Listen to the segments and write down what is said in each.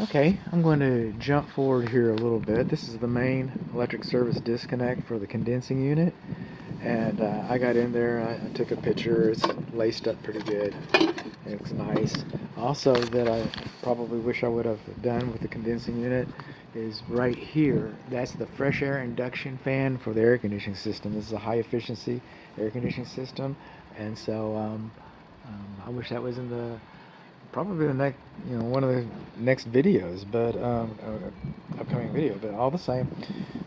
Okay, I'm going to jump forward here a little bit. This is the main electric service disconnect for the condensing unit. And I got in there, I took a picture. It's laced up pretty good. It looks nice. Also, that I probably wish I would have done with the condensing unit is right here. That's the fresh air induction fan for the air conditioning system. This is a high efficiency air conditioning system. And so I wish that was in the probably the next, one of the next videos, but upcoming video. But all the same,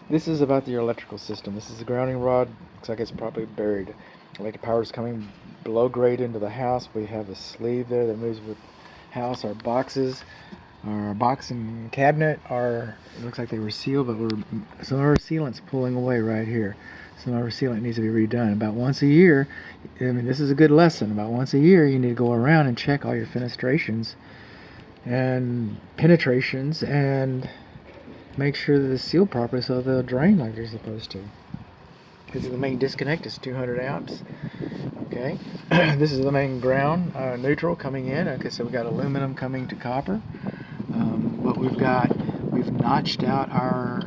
this is about your electrical system. This is the grounding rod. Looks like it's probably buried. Electric power is coming below grade into the house. We have a sleeve there that moves with house. Our boxes, our box and cabinet are. It looks like they were sealed, but some of our sealant's pulling away right here. Some of our sealant needs to be redone. About once a year, I mean, this is a good lesson. About once a year, you need to go around and check all your fenestrations and penetrations and make sure that it's sealed properly so they'll drain like they're supposed to. This is the main disconnect. It's 200 amps. Okay. This is the main ground neutral coming in. Okay, so we've got aluminum coming to copper. What we've notched out our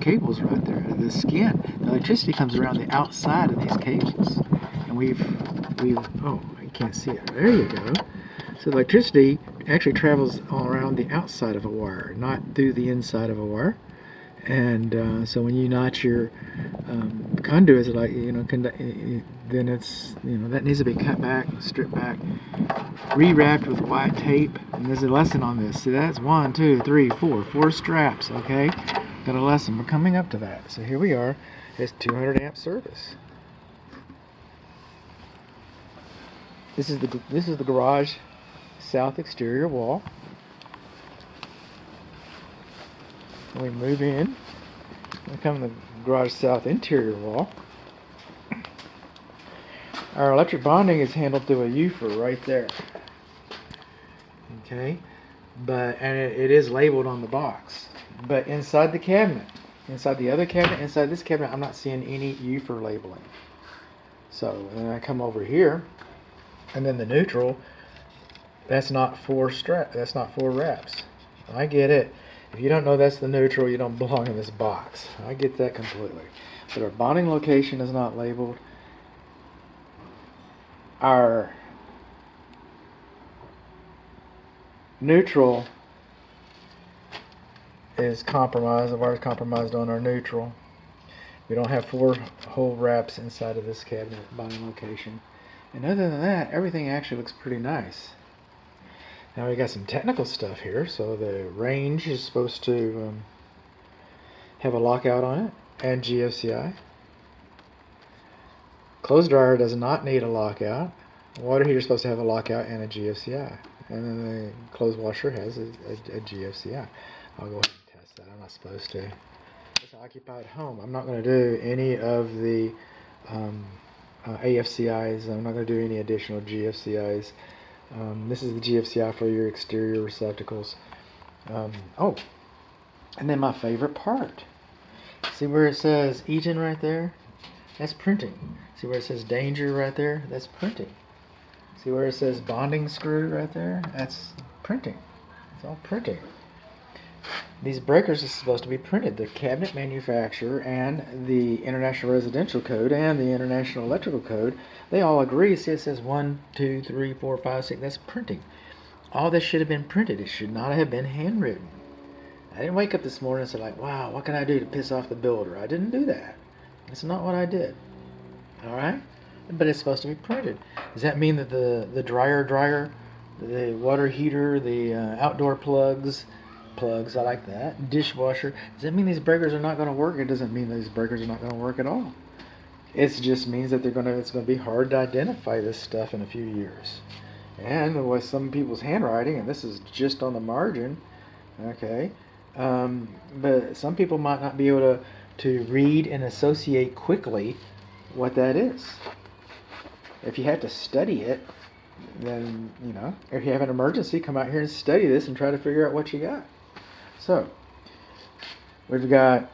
cables right there. The skin. The electricity comes around the outside of these cables, and we've oh, I can't see it. There you go. So the electricity actually travels all around the outside of a wire, not through the inside of a wire. And so when you notch your conduits, like then it's that needs to be cut back, stripped back, rewrapped with white tape. And there's a lesson on this. See, that's 1, 2, 3, 4, 4 straps. Okay, got a lesson. We're coming up to that. So here we are. It's 200 amp service. This is the garage south exterior wall. We move in. We come to the garage south interior wall. Our electric bonding is handled through a UFR right there. Okay, and it is labeled on the box. But inside the cabinet, inside the other cabinet, inside this cabinet, I'm not seeing any UFR labeling. So then I come over here, and then the neutral. That's not 4 wraps. I get it. If you don't know that's the neutral, you don't belong in this box. I get that completely. But our bonding location is not labeled. Our neutral is compromised. The wire's compromised on our neutral. We don't have 4 whole wraps inside of this cabinet bonding location. And other than that, everything actually looks pretty nice. Now we got some technical stuff here. So the range is supposed to have a lockout on it and GFCI. Clothes dryer does not need a lockout. Water heater is supposed to have a lockout and a GFCI. And then the clothes washer has a GFCI. I'll go ahead and test that. I'm not supposed to. It's an occupied home. I'm not going to do any of the AFCIs. I'm not going to do any additional GFCIs. This is the GFCI for your exterior receptacles. Oh, and then my favorite part. See where it says Eaton right there? That's printing. See where it says danger right there? That's printing. See where it says bonding screw right there? That's printing. It's all printing. These breakers are supposed to be printed. The cabinet manufacturer and the International Residential Code and the International Electrical Code, they all agree. See, it says 1, 2, 3, 4, 5, 6. That's printing. All this should have been printed. It should not have been handwritten. I didn't wake up this morning and say, like, wow, what can I do to piss off the builder? I didn't do that. That's not what I did. All right? But it's supposed to be printed. Does that mean that the dryer, the water heater, the outdoor plugs, I like that, dishwasher, does that mean these breakers are not going to work? It doesn't mean these breakers are not going to work at all. It just means that it's going to be hard to identify this stuff in a few years. And with some people's handwriting, and this is just on the margin, okay, but some people might not be able to read and associate quickly what that is. If you have to study it, then, if you have an emergency, come out here and study this and try to figure out what you got. So, we've got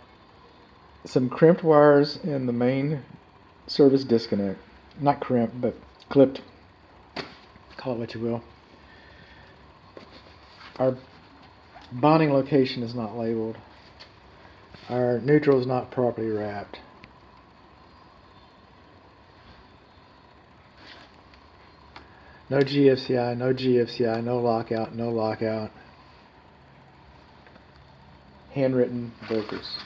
some crimped wires in the main service disconnect. Not crimped, but clipped. Call it what you will. Our Bonding location is not labeled. Our neutral is not properly wrapped. No GFCI, no GFCI, no lockout, no lockout. Handwritten breakers.